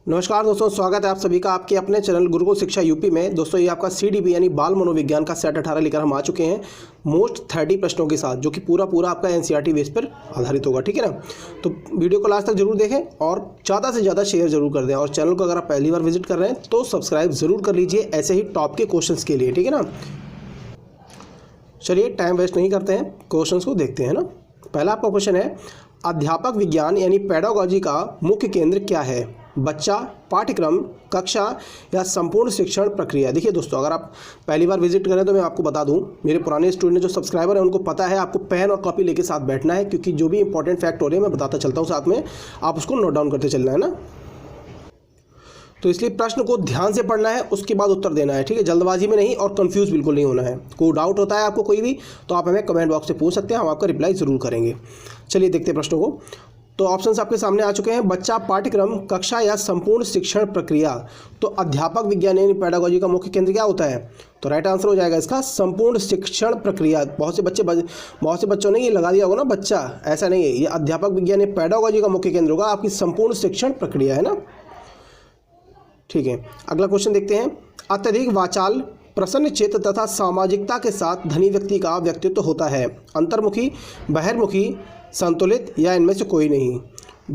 नमस्कार दोस्तों, स्वागत है आप सभी का आपके अपने चैनल गुरुकुल शिक्षा यूपी में। दोस्तों ये आपका CDP यानी बाल मनोविज्ञान का सेट 18 लेकर हम आ चुके हैं मोस्ट 30 प्रश्नों के साथ, जो कि पूरा आपका NCERT बेस पर आधारित होगा। ठीक है ना। तो वीडियो को लास्ट तक जरूर देखें और ज़्यादा से ज़्यादा शेयर जरूर कर दें, और चैनल को अगर आप पहली बार विजिट कर रहे हैं तो सब्सक्राइब जरूर कर लीजिए ऐसे ही टॉप के क्वेश्चन के लिए। ठीक है ना। चलिए टाइम वेस्ट नहीं करते हैं, क्वेश्चन को देखते हैं ना। पहला आपका क्वेश्चन है, अध्यापक विज्ञान यानी पेडागोजी का मुख्य केंद्र क्या है? बच्चा, पाठ्यक्रम, कक्षा या संपूर्ण शिक्षण प्रक्रिया। देखिए दोस्तों, अगर आप पहली बार विजिट करें तो मैं आपको बता दूं, मेरे पुराने स्टूडेंट जो सब्सक्राइबर हैं उनको पता है आपको पेन और कॉपी लेके साथ बैठना है, क्योंकि जो भी इंपॉर्टेंट फैक्ट हो रहे हैं मैं बताता चलता हूं, साथ में आप उसको नोट डाउन करते चलना है ना। तो इसलिए प्रश्न को ध्यान से पढ़ना है, उसके बाद उत्तर देना है। ठीक है, जल्दबाजी में नहीं और कंफ्यूज बिल्कुल नहीं होना है। कोई डाउट होता है आपको कोई भी तो आप हमें कमेंट बॉक्स से पूछ सकते हैं, हम आपका रिप्लाई जरूर करेंगे। चलिए देखते हैं प्रश्नों को। तो ऑप्शंस आपके सामने आ चुके हैं, बच्चा, पाठ्यक्रम, कक्षा या संपूर्ण शिक्षण प्रक्रिया। तो अध्यापक विज्ञान यानी पेडागोजी का मुख्य केंद्र क्या होता है? तो राइट आंसर हो जाएगा इसका संपूर्ण शिक्षण प्रक्रिया। बहुत से बच्चों ने ये लगा दिया होगा ना बच्चा, ऐसा नहीं है। ये अध्यापक विज्ञान यानी पेडागोजी का मुख्य केंद्र होगा आपकी संपूर्ण शिक्षण प्रक्रिया, है ना। ठीक है, अगला क्वेश्चन देखते हैं। अत्यधिक वाचाल, प्रसन्न चित्त तथा सामाजिकता के साथ धनी व्यक्ति का व्यक्तित्व होता है। अंतर्मुखी, बहिर्मुखी, संतुलित या इनमें से कोई नहीं।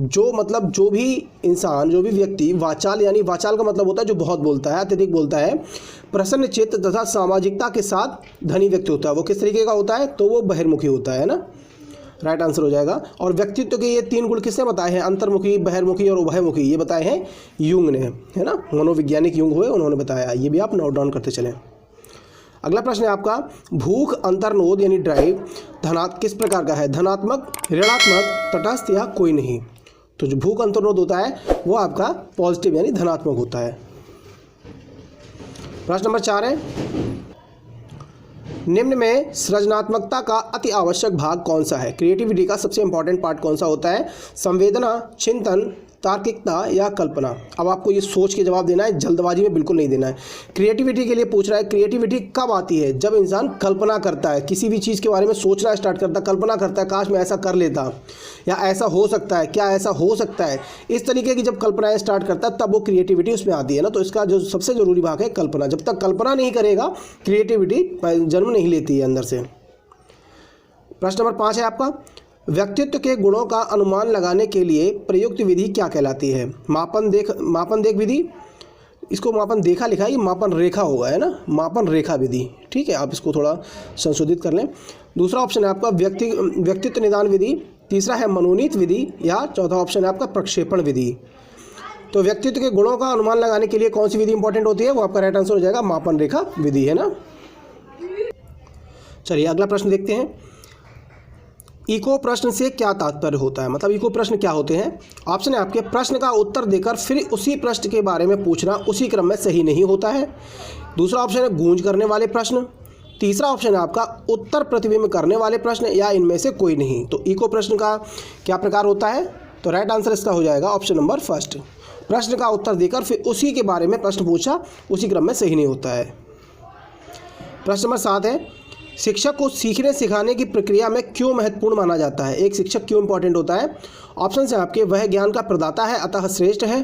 जो भी इंसान, जो भी व्यक्ति वाचाल, यानी वाचाल का मतलब होता है जो बहुत बोलता है, अत्यधिक बोलता है, प्रसन्न चित्त तथा सामाजिकता के साथ धनी व्यक्ति होता है, वो किस तरीके का होता है? तो वो बहिर्मुखी होता है ना। राइट आंसर हो जाएगा। और व्यक्तित्व के ये 3 गुण किसने बताए हैं? अंतर्मुखी, बहिर्मुखी और उभयमुखी, ये बताए हैं यूंग ने, है ना। मनोवैज्ञानिक यूंग हुए, उन्होंने बताया। ये भी आप नोट डाउन करते चलें। अगला प्रश्न है आपका, भूख अंतर्नोद यानी ड्राइव किस प्रकार का है? धनात्मक, ऋणात्मक, तटस्थ या कोई नहीं। तो जो भूख अंतर्नोद होता है वो आपका पॉजिटिव यानी धनात्मक होता है। प्रश्न नंबर 4 है, निम्न में सृजनात्मकता का अति आवश्यक भाग कौन सा है? क्रिएटिविटी का सबसे इंपॉर्टेंट पार्ट कौन सा होता है? संवेदना, चिंतन, तार्किकता या कल्पना। अब आपको ये सोच के जवाब देना है, जल्दबाजी में बिल्कुल नहीं देना है। क्रिएटिविटी के लिए पूछ रहा है, क्रिएटिविटी कब आती है? जब इंसान कल्पना करता है, किसी भी चीज़ के बारे में सोचना स्टार्ट करता है, कल्पना करता है, काश मैं ऐसा कर लेता, या ऐसा हो सकता है, क्या ऐसा हो सकता है, इस तरीके की जब कल्पनाएं स्टार्ट करता है तब वो क्रिएटिविटी उसमें आती है ना। तो इसका जो सबसे ज़रूरी भाग है कल्पना। जब तक कल्पना नहीं करेगा क्रिएटिविटी जन्म नहीं लेती है अंदर से। प्रश्न नंबर 5 है आपका, व्यक्तित्व के गुणों का अनुमान लगाने के लिए प्रयुक्त विधि क्या कहलाती है? मापन देख विधि। इसको मापन देखा लिखा है, ये मापन रेखा होगा, है ना, मापन रेखा विधि। ठीक है, आप इसको थोड़ा संशोधित कर लें। दूसरा ऑप्शन है आपका व्यक्तित्व निदान विधि। तीसरा है मनोनीत विधि, या चौथा ऑप्शन है आपका प्रक्षेपण विधि। तो व्यक्तित्व के गुणों का अनुमान लगाने के लिए कौन सी विधि इंपॉर्टेंट होती है? वो आपका राइट आंसर हो जाएगा मापन रेखा विधि, है ना। चलिए अगला प्रश्न देखते हैं। इको प्रश्न से क्या तात्पर्य होता है? मतलब इको प्रश्न क्या होते हैं? ऑप्शन है आपके, प्रश्न का उत्तर देकर फिर उसी प्रश्न के बारे में पूछना उसी क्रम में सही नहीं होता है। दूसरा ऑप्शन है गूंज करने वाले प्रश्न। तीसरा ऑप्शन है आपका उत्तर प्रतिबिंब करने वाले प्रश्न, या इनमें से कोई नहीं। तो इको प्रश्न का क्या प्रकार होता है? तो राइट आंसर इसका हो जाएगा ऑप्शन नंबर फर्स्ट। प्रश्न का उत्तर देकर फिर उसी के बारे में प्रश्न पूछा उसी क्रम में सही नहीं होता है। प्रश्न नंबर 7 है, शिक्षक को सीखने सिखाने की प्रक्रिया में क्यों महत्वपूर्ण माना जाता है? एक शिक्षक क्यों इंपॉर्टेंट होता है? ऑप्शन है आपके, वह ज्ञान का प्रदाता है अतः श्रेष्ठ है।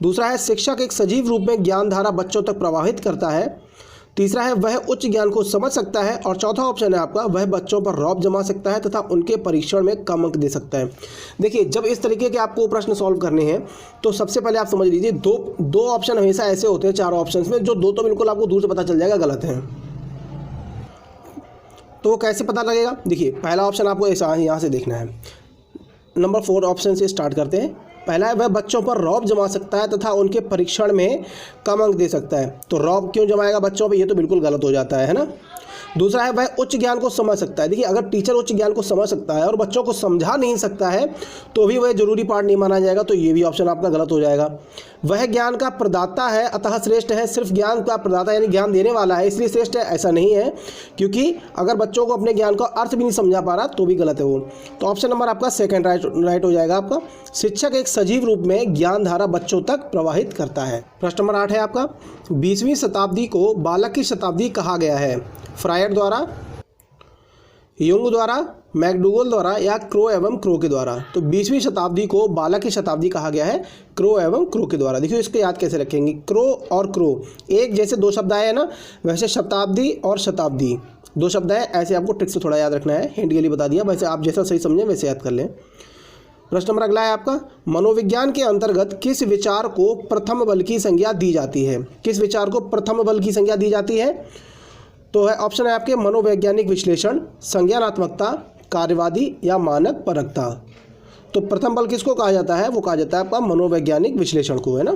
दूसरा है, शिक्षक एक सजीव रूप में ज्ञान धारा बच्चों तक प्रवाहित करता है। तीसरा है, वह उच्च ज्ञान को समझ सकता है। और चौथा ऑप्शन है आपका, वह बच्चों पर रौब जमा सकता है तथा उनके परीक्षण में कम अंक दे सकता है। देखिए, जब इस तरीके के आपको प्रश्न सॉल्व करने हैं तो सबसे पहले आप समझ लीजिए, दो ऑप्शन हमेशा ऐसे होते हैं 4 ऑप्शन में, जो 2 तो बिल्कुल आपको दूर से पता चल जाएगा गलत है। तो वो कैसे पता लगेगा? देखिए, पहला ऑप्शन आपको ऐसा यहाँ से देखना है। नंबर 4 ऑप्शन से स्टार्ट करते हैं। पहला है, वह बच्चों पर रौब जमा सकता है तथा उनके परीक्षण में कम अंक दे सकता है। तो रौब क्यों जमाएगा बच्चों पर? ये तो बिल्कुल गलत हो जाता है ना। दूसरा है, वह उच्च ज्ञान को समझ सकता है। देखिए, अगर टीचर उच्च ज्ञान को समझ सकता है और बच्चों को समझा नहीं सकता है तो भी वह जरूरी पार्ट नहीं माना जाएगा। तो ये भी ऑप्शन आपका गलत हो जाएगा। वह ज्ञान का प्रदाता है अतः श्रेष्ठ है। सिर्फ ज्ञान का प्रदाता यानी ज्ञान देने वाला है इसलिए श्रेष्ठ है, ऐसा नहीं है, क्योंकि अगर बच्चों को अपने ज्ञान का अर्थ भी नहीं समझा पा रहा तो भी गलत है वो। तो ऑप्शन नंबर आपका सेकंड राइट हो जाएगा आपका। शिक्षक एक सजीव रूप में ज्ञान धारा बच्चों तक प्रवाहित करता है। प्रश्न नंबर 8 है आपका, 20वीं शताब्दी को बालक की शताब्दी कहा गया है? फ्रायड द्वारा, यूंग द्वारा, मैकडूगल द्वारा या क्रो एवं क्रो के द्वारा। तो 20वीं शताब्दी को बालक की शताब्दी कहा गया है क्रो एवं क्रो के द्वारा। देखिए इसको याद कैसे रखेंगे, क्रो और क्रो एक जैसे दो शब्द आए हैं ना, वैसे शताब्दी और शताब्दी दो शब्द है, ऐसे आपको ट्रिक से थोड़ा याद रखना है, हिंट के लिए बता दिया, वैसे आप जैसा सही समझें वैसे याद कर लें। प्रश्न नंबर अगला है आपका, मनोविज्ञान के अंतर्गत किस विचार को प्रथम बल की संज्ञा दी जाती है? किस विचार को प्रथम बल की संज्ञा दी जाती है? तो है ऑप्शन है आपके मनोवैज्ञानिक विश्लेषण, संज्ञानात्मकता, कार्यवादी या मानक परखता। तो प्रथम बल किसको कहा जाता है? वो कहा जाता है आपका मनोवैज्ञानिक विश्लेषण को, है ना।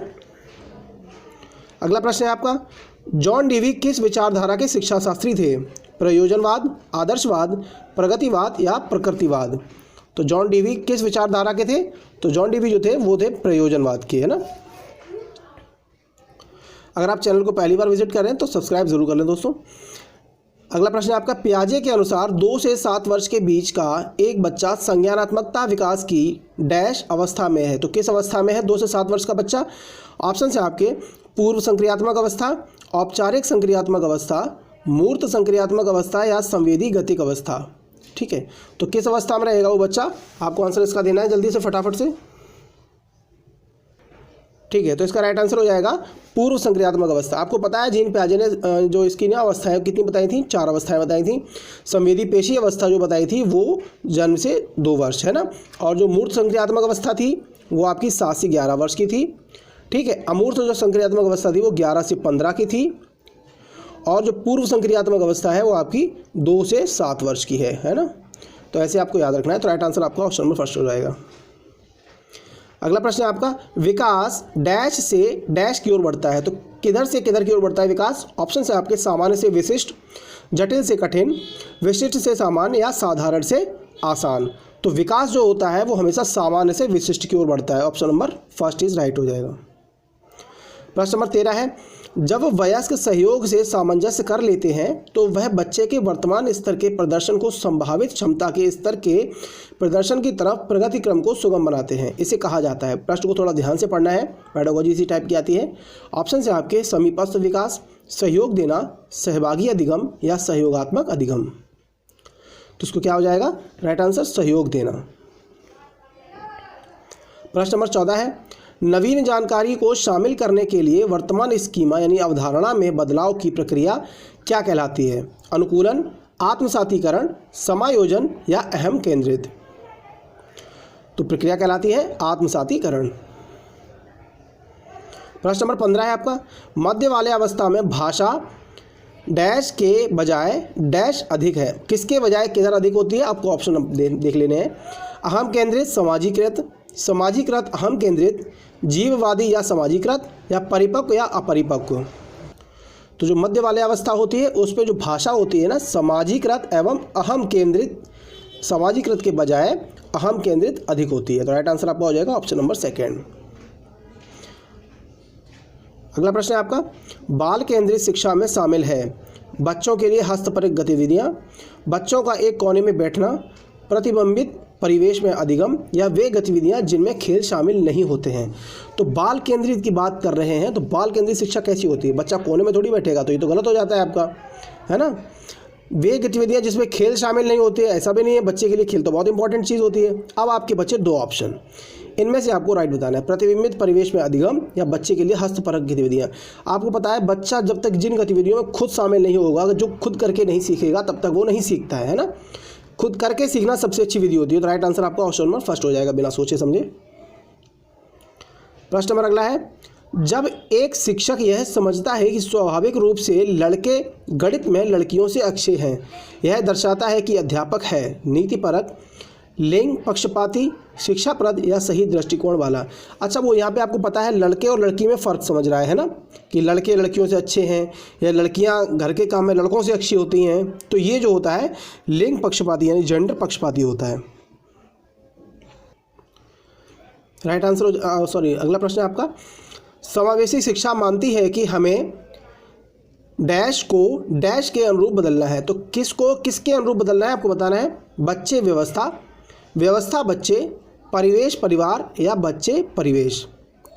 अगला प्रश्न है आपका, जॉन डीवी किस विचारधारा के शिक्षा शास्त्री थे? प्रयोजनवाद, आदर्शवाद, प्रगतिवाद या प्रकृतिवाद? तो जॉन डीवी किस विचारधारा के थे? तो जॉन डीवी जो थे वो थे प्रयोजनवाद के, है ना। अगर आप चैनल को पहली बार विजिट कर रहे हैं तो सब्सक्राइब जरूर कर लें दोस्तों। अगला प्रश्न है आपका, पियाजे के अनुसार 2 से 7 वर्ष के बीच का एक बच्चा संज्ञानात्मकता विकास की डैश अवस्था में है। तो किस अवस्था में है 2 से 7 वर्ष का बच्चा? ऑप्शन है आपके पूर्व संक्रियात्मक अवस्था, औपचारिक संक्रियात्मक अवस्था, मूर्त संक्रियात्मक अवस्था या संवेदी गतिक अवस्था। ठीक है, तो किस अवस्था में रहेगा वो बच्चा? आपको आंसर इसका देना है जल्दी से फटाफट से। ठीक है, तो इसका राइट आंसर हो जाएगा पूर्व संक्रियात्मक अवस्था। आपको पता है जीन पियाजे ने जो इसकी ना अवस्थाएं कितनी बताई थी? 4 अवस्थाएं बताई थी। संवेदी पेशी अवस्था जो बताई थी वो जन्म से 2 वर्ष, है ना। और जो मूर्त संक्रियात्मक अवस्था थी वो आपकी 7 से 11 वर्ष की थी। ठीक है, अमूर्त जो संक्रियात्मक अवस्था थी वो 11 से 15 की थी। और जो पूर्व संक्रियात्मक अवस्था है वो आपकी 2 से 7 वर्ष की है ना। तो ऐसे आपको याद रखना है। तो राइट आंसर आपका ऑप्शन नंबर फर्स्ट हो जाएगा। अगला प्रश्न है आपका, विकास डैश से डैश की ओर बढ़ता है। तो किधर से किधर की ओर बढ़ता है विकास? ऑप्शन है आपके सामान्य से विशिष्ट, जटिल से कठिन, विशिष्ट से सामान्य या साधारण से आसान। तो विकास जो होता है वो हमेशा सामान्य से विशिष्ट की ओर बढ़ता है। Option number first is right हो जाएगा। प्रश्न नंबर 13 है, जब वयस्क सहयोग से सामंजस्य कर लेते हैं तो वह बच्चे के वर्तमान स्तर के प्रदर्शन को संभावित क्षमता के स्तर के प्रदर्शन की तरफ प्रगति क्रम को सुगम बनाते हैं। इसे कहा जाता है। प्रश्न को थोड़ा ध्यान से पढ़ना है, पेडागोजी इसी टाइप की आती है। ऑप्शन है आपके समीपस्थ विकास, सहयोग देना, सहभागी अधिगम या सहयोगात्मक अधिगम। तो इसको क्या हो जाएगा? राइट आंसर सहयोग देना। प्रश्न नंबर 14 है, नवीन जानकारी को शामिल करने के लिए वर्तमान स्कीमा यानी अवधारणा में बदलाव की प्रक्रिया क्या कहलाती है? अनुकूलन, आत्मसातीकरण, समायोजन या अहम केंद्रित? तो प्रक्रिया कहलाती है आत्मसातीकरण। प्रश्न नंबर 15 है आपका, मध्य वाले अवस्था में भाषा डैश के बजाय डैश अधिक है। किसके बजाय किधर अधिक होती है? आपको ऑप्शन देख लेने हैं। अहम केंद्रित, समाजीकृत, समाजीकृत अहम केंद्रित, जीववादी या समाजीकृत या परिपक्व या अपरिपक्व? तो जो मध्य वाले अवस्था होती है उस पे जो भाषा होती है ना, समाजीकृत एवं अहम केंद्रित, समाजीकृत के बजाय अहम केंद्रित अधिक होती है। तो राइट आंसर आपका हो जाएगा ऑप्शन नंबर सेकेंड। अगला प्रश्न है आपका, बाल केंद्रित शिक्षा में शामिल है बच्चों के लिए हस्तपरक गतिविधियां, बच्चों का एक कोने में बैठना, प्रतिबिंबित परिवेश में अधिगम या वे गतिविधियां जिनमें खेल शामिल नहीं होते हैं। तो बाल केंद्रित की बात कर रहे हैं, तो बाल केंद्रित शिक्षा कैसी होती है? बच्चा कोने में थोड़ी बैठेगा, तो ये तो गलत हो जाता है आपका, है ना। वे गतिविधियां जिसमें खेल शामिल नहीं होते, ऐसा भी नहीं है। बच्चे के लिए खेल तो बहुत इंपॉर्टेंट चीज़ होती है। अब आपके बच्चे 2 ऑप्शन, इनमें से आपको राइट बताना है। प्रतिबिंबित परिवेश में अधिगम या बच्चे के लिए हस्तपरक गतिविधियां। आपको पता है बच्चा जब तक जिन गतिविधियों में खुद शामिल नहीं होगा, जो खुद करके नहीं सीखेगा, तब तक वो नहीं सीखता है ना। खुद करके सीखना सबसे अच्छी विधि होती है। तो राइट आंसर आपका ऑप्शन नंबर फर्स्ट हो जाएगा बिना सोचे समझे। प्रश्न नंबर अगला है, जब एक शिक्षक यह समझता है कि स्वाभाविक रूप से लड़के गणित में लड़कियों से अच्छे हैं, यह दर्शाता है कि अध्यापक है नीतिपरक, लिंग पक्षपाती, शिक्षाप्रद या सही दृष्टिकोण वाला। अच्छा, वो यहाँ पे आपको पता है लड़के और लड़की में फ़र्क समझ रहा है ना, कि लड़के लड़कियों से अच्छे हैं या लड़कियाँ घर के काम में लड़कों से अच्छी होती हैं। तो ये जो होता है लिंग पक्षपाती यानी जेंडर पक्षपाती होता है। राइट आंसर सॉरी अगला प्रश्न है आपका, समावेशी शिक्षा मानती है कि हमें डैश को डैश के अनुरूप बदलना है। तो किसको किसके अनुरूप बदलना है आपको बताना है। बच्चे व्यवस्था, व्यवस्था बच्चे, परिवेश परिवार या बच्चे परिवेश।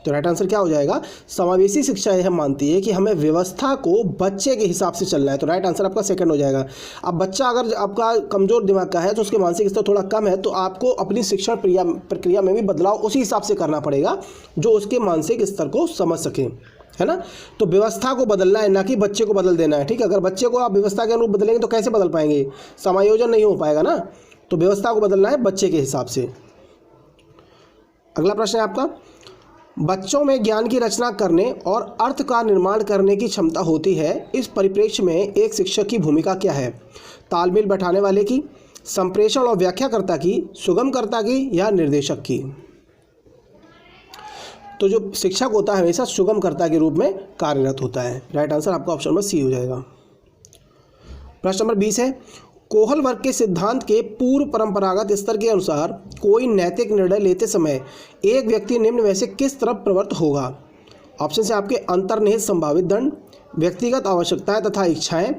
तो राइट आंसर क्या हो जाएगा? समावेशी शिक्षा यह मानती है कि हमें व्यवस्था को बच्चे के हिसाब से चलना है। तो राइट आंसर आपका सेकंड हो जाएगा। अब बच्चा अगर आपका कमज़ोर दिमाग का है तो उसके मानसिक स्तर थोड़ा कम है, तो आपको अपनी शिक्षण प्रक्रिया में भी बदलाव उसी हिसाब से करना पड़ेगा जो उसके मानसिक स्तर को समझ सके, है ना। तो व्यवस्था को बदलना है, ना कि बच्चे को बदल देना है, ठीक है। अगर बच्चे को आप व्यवस्था के अनुरूप बदलेंगे तो कैसे बदल पाएंगे? समायोजन नहीं हो पाएगा ना। तो व्यवस्था को बदलना है बच्चे के हिसाब से। अगला प्रश्न है आपका, बच्चों में ज्ञान की रचना करने और अर्थ का निर्माण करने की क्षमता होती है। इस परिप्रेक्ष्य में एक शिक्षक की भूमिका क्या है? तालमेल बैठाने वाले की, संप्रेषण और व्याख्याकर्ता की, सुगमकर्ता की या निर्देशक की? तो जो शिक्षक होता है हमेशा सुगमकर्ता के रूप में कार्यरत होता है। राइट आंसर आपका ऑप्शन नंबर सी हो जाएगा। प्रश्न नंबर 20 है, कोहल वर्ग के सिद्धांत के पूर्व परंपरागत स्तर के अनुसार कोई नैतिक निर्णय लेते समय एक व्यक्ति निम्न में से किस तरफ प्रवृत्त होगा? ऑप्शन से आपके अंतर्निहित संभावित दंड, व्यक्तिगत आवश्यकताएं तथा इच्छाएं,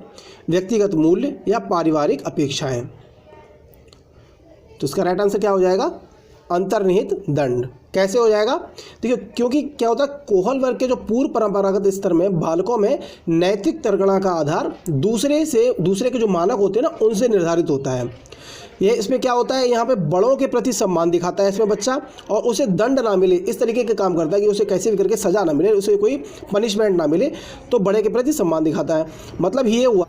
व्यक्तिगत मूल्य या पारिवारिक अपेक्षाएं। तो इसका राइट आंसर क्या हो जाएगा? अंतर्निहित दंड। कैसे हो जाएगा? देखिए, क्योंकि क्या होता है, कोहल वर्ग के जो पूर्व परंपरागत स्तर में बालकों में नैतिक तर्कणा का आधार दूसरे के जो मानक होते हैं ना, उनसे निर्धारित होता है। ये इसमें क्या होता है, यहाँ पे बड़ों के प्रति सम्मान दिखाता है इसमें बच्चा, और उसे दंड ना मिले इस तरीके के काम करता है कि उसे कैसे भी करके सजा ना मिले, उसे कोई पनिशमेंट ना मिले, तो बड़े के प्रति सम्मान दिखाता है। मतलब ये हुआ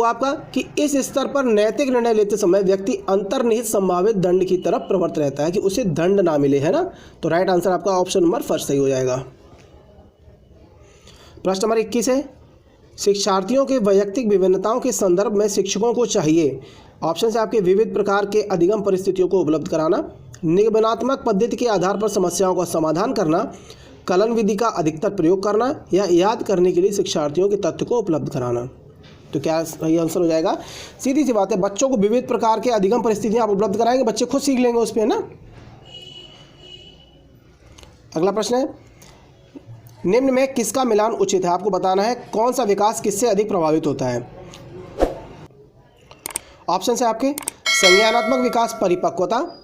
आपका कि इस स्तर पर नैतिक निर्णय लेते समय व्यक्ति अंतर्निहित संभावित दंड की तरफ प्रवृत्त रहता है कि उसे दंड ना मिले, है ना। तो राइट आंसर आपका ऑप्शन नंबर फर्स्ट सही हो जाएगा। प्रश्न नंबर 21 है, शिक्षार्थियों के वैयक्तिक विभिन्नताओं के संदर्भ में शिक्षकों को चाहिए। ऑप्शन से आपके विविध प्रकार के अधिगम परिस्थितियों को उपलब्ध कराना, निगमनात्मक पद्धति के आधार पर समस्याओं का समाधान करना, कलन विधि का अधिकतर प्रयोग करना या याद करने के लिए शिक्षार्थियों के तथ्य को उपलब्ध कराना। तो क्या सही आंसर हो जाएगा? सीधी सी बात है, बच्चों को विविध प्रकार के अधिगम परिस्थितियां आप उपलब्ध कराएंगे, बच्चे खुद सीख लेंगे उस पर, है ना। अगला प्रश्न है, निम्न में किसका मिलान उचित है? आपको बताना है कौन सा विकास किससे अधिक प्रभावित होता है। ऑप्शन है आपके संज्ञानात्मक विकास परिपक्वता,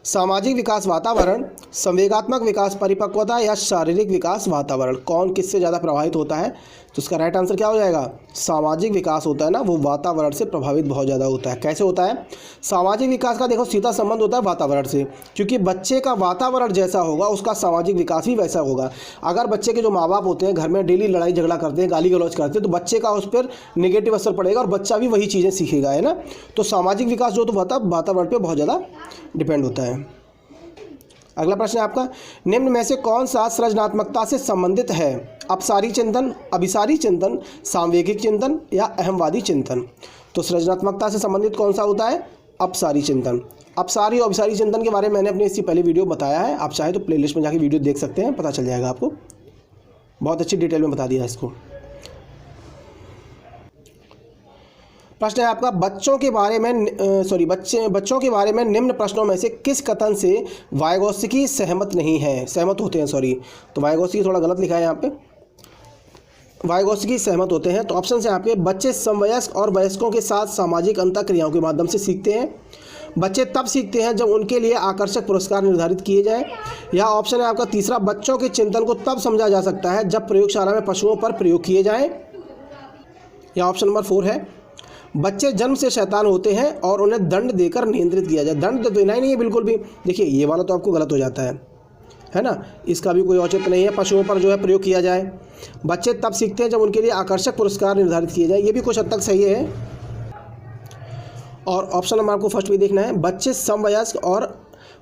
सामाजिक विकास वातावरण, संवेगात्मक विकास परिपक्वता या शारीरिक विकास वातावरण। कौन किससे ज़्यादा प्रभावित होता है? तो इसका राइट आंसर क्या हो जाएगा? सामाजिक विकास होता है ना, वो वातावरण से प्रभावित बहुत ज़्यादा होता है। कैसे होता है? सामाजिक विकास का देखो सीधा संबंध होता है वातावरण से, क्योंकि बच्चे का वातावरण जैसा होगा उसका सामाजिक विकास भी वैसा होगा। अगर बच्चे के जो माँ बाप होते हैं घर में डेली लड़ाई झगड़ा करते हैं, गाली गलौज करते हैं, तो बच्चे का उस पर नेगेटिव असर पड़ेगा और बच्चा भी वही चीज़ें सीखेगा, है ना। तो सामाजिक विकास जो तो वातावरण पर बहुत ज़्यादा डिपेंड होता है। अगला प्रश्न है आपका, निम्न में से कौन सा सृजनात्मकता से संबंधित है? अपसारी चिंतन, अभिसारी चिंतन, सामवेगिक चिंतन या अहमवादी चिंतन। तो सृजनात्मकता से संबंधित कौन सा होता है? अपसारी चिंतन। अपसारी और अभिसारी चिंतन के बारे में मैंने अपने इससे पहले वीडियो बताया है, आप चाहे तो प्लेलिस्ट में जाके वीडियो देख सकते हैं, पता चल जाएगा आपको, बहुत अच्छी डिटेल में बता दिया है इसको। प्रश्न है आपका, बच्चों के बारे में निम्न प्रश्नों में से किस कथन से वाइगोत्स्की सहमत होते हैं। तो वाइगोत्स्की थोड़ा गलत लिखा है यहाँ पे, वाइगोत्स्की सहमत होते हैं। तो ऑप्शन है आपके बच्चे समवयस्क और वयस्कों के साथ सामाजिक अंतःक्रियाओं के माध्यम से सीखते हैं, बच्चे तब सीखते हैं जब उनके लिए आकर्षक पुरस्कार निर्धारित किए जाएं, या ऑप्शन है आपका तीसरा, बच्चों के चिंतन को तब समझा जा सकता है जब प्रयोगशाला में पशुओं पर प्रयोग किए जाएं, या ऑप्शन नंबर 4 है बच्चे जन्म से शैतान होते हैं और उन्हें दंड देकर नियंत्रित किया जाए। दंड तो देना ही नहीं है बिल्कुल भी। देखिए ये वाला तो आपको गलत हो जाता है ना, इसका भी कोई औचित्य नहीं है। पशुओं पर जो है प्रयोग किया जाए, बच्चे तब सीखते हैं जब उनके लिए आकर्षक पुरस्कार निर्धारित किए जाए, ये भी कुछ हद तक सही है। और ऑप्शन नंबर आपको फर्स्ट भी देखना है, बच्चे समवयस्क और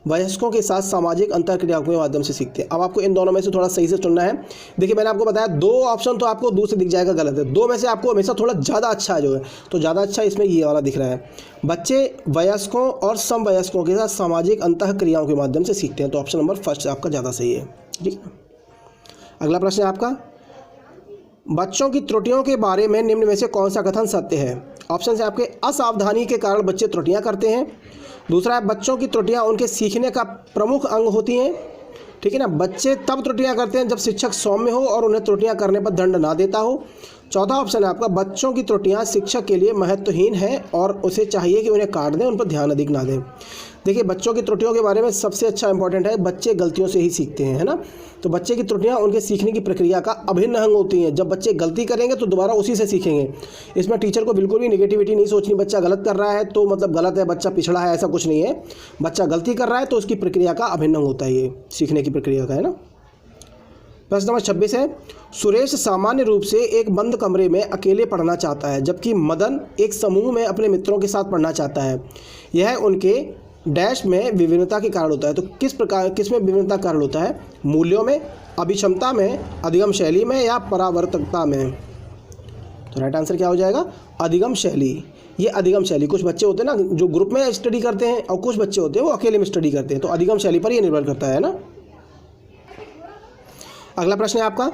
वयस्कों के साथ सामाजिक अंतःक्रियाओं के माध्यम से सीखते हैं। अब आपको इन दोनों में से थोड़ा सही से चुनना है। देखिए मैंने आपको बताया 2 ऑप्शन तो आपको दूर से दिख जाएगा गलत है, 2 में से आपको हमेशा थोड़ा ज़्यादा अच्छा जो है, तो ज़्यादा अच्छा इसमें ये वाला दिख रहा है, बच्चे वयस्कों और समवयस्कों के साथ सामाजिक अंतःक्रियाओं के माध्यम से सीखते हैं। तो ऑप्शन नंबर फर्स्ट आपका ज़्यादा सही है, ठीक है। अगला प्रश्न है आपका, बच्चों की त्रुटियों के बारे में निम्न में से कौन सा कथन सत्य है? ऑप्शन है आपके असावधानी के कारण बच्चे त्रुटियां करते हैं, दूसरा है बच्चों की त्रुटियां उनके सीखने का प्रमुख अंग होती हैं, ठीक है ना, बच्चे तब त्रुटियां करते हैं जब शिक्षक सौम्य हो और उन्हें त्रुटियां करने पर दंड ना देता हो, चौथा ऑप्शन है आपका बच्चों की त्रुटियां शिक्षक के लिए महत्वहीन हैं और उसे चाहिए कि उन्हें काट दें, उन पर ध्यान अधिक ना दें। देखिए बच्चों की त्रुटियों के बारे में सबसे अच्छा इंपॉर्टेंट है, बच्चे गलतियों से ही सीखते हैं, है ना। तो बच्चे की त्रुटियां उनके सीखने की प्रक्रिया का अभिन्न अंग होती हैं। जब बच्चे गलती करेंगे तो दोबारा उसी से सीखेंगे। इसमें टीचर को बिल्कुल भी नेगेटिविटी नहीं सोचनी, बच्चा गलत कर रहा है तो मतलब गलत है, बच्चा पिछड़ा है, ऐसा कुछ नहीं है। बच्चा गलती कर रहा है तो उसकी प्रक्रिया का अभिन्न अंग होता है, ये सीखने की प्रक्रिया का, है ना। प्रश्न नंबर 26 है, सुरेश सामान्य रूप से एक बंद कमरे में अकेले पढ़ना चाहता है जबकि मदन एक समूह में अपने मित्रों के साथ पढ़ना चाहता है। यह उनके डैश में विभिन्नता के कारण होता है। तो किसमें विभिन्नता कारण होता है? मूल्यों में, अभिक्षमता में, अधिगम शैली में या परावर्तकता में। तो राइट आंसर क्या हो जाएगा? अधिगम शैली। ये अधिगम शैली, कुछ बच्चे होते हैं ना जो ग्रुप में स्टडी करते हैं और कुछ बच्चे होते हैं वो अकेले में स्टडी करते हैं, तो अधिगम शैली पर ये निर्भर करता है ना। अगला प्रश्न है आपका,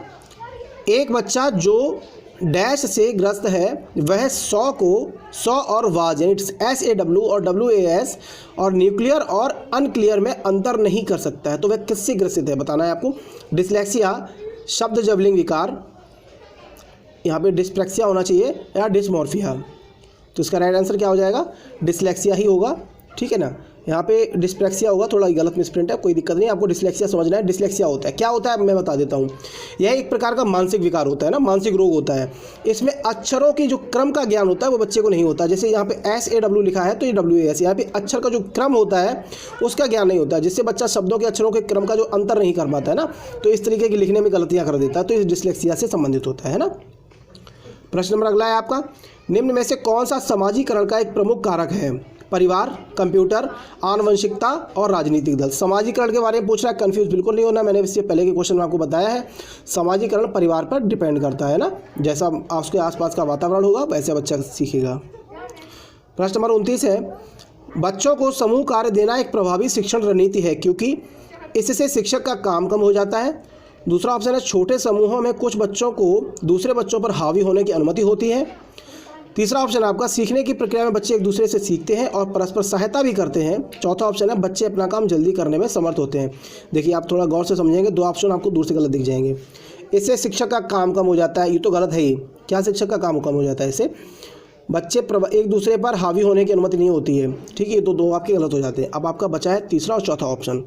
एक बच्चा जो डैश से ग्रस्त है वह 100 और वाज यानी SAW और WAS और न्यूक्लियर और अनक्लियर में अंतर नहीं कर सकता है, तो वह किससे ग्रसित है बताना है आपको। डिसलेक्सिया, शब्द जबलिंग विकार, यहाँ पे डिस्प्रैक्सिया होना चाहिए या डिसमॉर्फिया। तो इसका राइट आंसर क्या हो जाएगा? डिसलेक्सिया ही होगा, ठीक है ना। यहाँ पे डिस्प्रैक्सिया होगा, थोड़ा गलत मिसप्रिंट है, कोई दिक्कत नहीं, आपको डिसलेक्सिया समझना है। डिसलेक्सिया होता है, क्या होता है मैं बता देता हूँ। यह एक प्रकार का मानसिक विकार होता है ना, मानसिक रोग होता है। इसमें अक्षरों की जो क्रम का ज्ञान होता है वो बच्चे को नहीं होता। जैसे यहाँ पे SAW लिखा है तो ये WAS, यहाँ पे अक्षर का जो क्रम होता है उसका ज्ञान नहीं होता है, जिससे बच्चा शब्दों के अक्षरों के क्रम का जो अंतर नहीं कर पाता है ना, तो इस तरीके की लिखने में गलतियाँ कर देता है, तो इस डिसलेक्सिया से संबंधित होता है ना। प्रश्न नंबर अगला है आपका, निम्न में से कौन सा समाजीकरण का एक प्रमुख कारक है? परिवार, कंप्यूटर, आनुवंशिकता और राजनीतिक दल। समाजीकरण के बारे में पूछ रहा है, कंफ्यूज बिल्कुल नहीं होना, मैंने इससे पहले के क्वेश्चन में आपको बताया है। समाजीकरण परिवार पर डिपेंड करता है ना, जैसा उसके आसपास का वातावरण होगा वैसे बच्चा सीखेगा। प्रश्न नंबर 29 है, बच्चों को समूह कार्य देना एक प्रभावी शिक्षण रणनीति है क्योंकि इससे शिक्षक का काम कम हो जाता है। दूसरा ऑप्शन है, छोटे समूहों में कुछ बच्चों को दूसरे बच्चों पर हावी होने की अनुमति होती है। तीसरा ऑप्शन आपका, सीखने की प्रक्रिया में बच्चे एक दूसरे से सीखते हैं और परस्पर सहायता भी करते हैं। चौथा ऑप्शन है, बच्चे अपना काम जल्दी करने में समर्थ होते हैं। देखिए आप थोड़ा गौर से समझेंगे, दो ऑप्शन आपको दूर से गलत दिख जाएंगे। इससे शिक्षक का काम कम हो जाता है, ये तो गलत है ही। क्या शिक्षक का काम कम हो जाता है? इससे बच्चे एक दूसरे पर हावी होने की अनुमति नहीं होती है, ठीक है। तो दो आपके गलत हो जाते हैं। अब आपका बचा है तीसरा और चौथा ऑप्शन।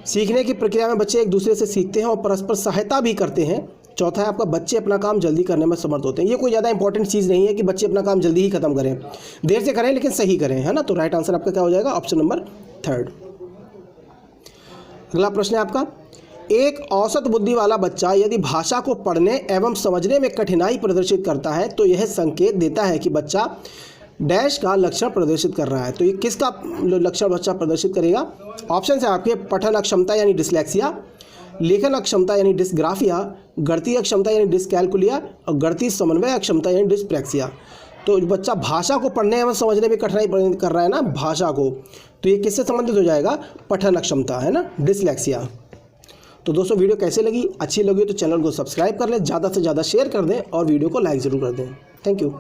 सीखने की प्रक्रिया में बच्चे एक दूसरे से सीखते हैं और परस्पर सहायता भी करते हैं। चौथा है आपका, बच्चे अपना काम जल्दी करने में समर्थ होते हैं। ये कोई ज़्यादा इंपॉर्टेंट चीज़ नहीं है कि बच्चे अपना काम जल्दी ही खत्म करें, देर से करें लेकिन सही करें, है ना। तो राइट आंसर आपका क्या हो जाएगा? Option number 3। अगला प्रश्न है आपका, एक औसत बुद्धि वाला बच्चा यदि भाषा को पढ़ने एवं समझने में कठिनाई प्रदर्शित करता है तो यह संकेत देता है कि बच्चा डैश का लक्षण प्रदर्शित कर रहा है। तो ये किसका लक्षण बच्चा प्रदर्शित करेगा? ऑप्शन है आपके, पठन अक्षमता यानी डिसलेक्सिया, लेखन अक्षमता यानी डिस्ग्राफिया, गणितीय अक्षमता यानी डिस्कैलकुलिया और गणितीय समन्वय अक्षमता यानी डिस्प्रैक्सिया। तो बच्चा भाषा को पढ़ने एवं समझने में कठिनाई कर रहा है ना भाषा को, तो ये किससे संबंधित हो जाएगा? पठन अक्षमता, है ना, डिसलेक्सिया। तो दोस्तों वीडियो कैसे लगी? अच्छी लगी तो चैनल को सब्सक्राइब कर लें, ज़्यादा से ज़्यादा शेयर कर दें और वीडियो को लाइक ज़रूर कर दें। Thank you.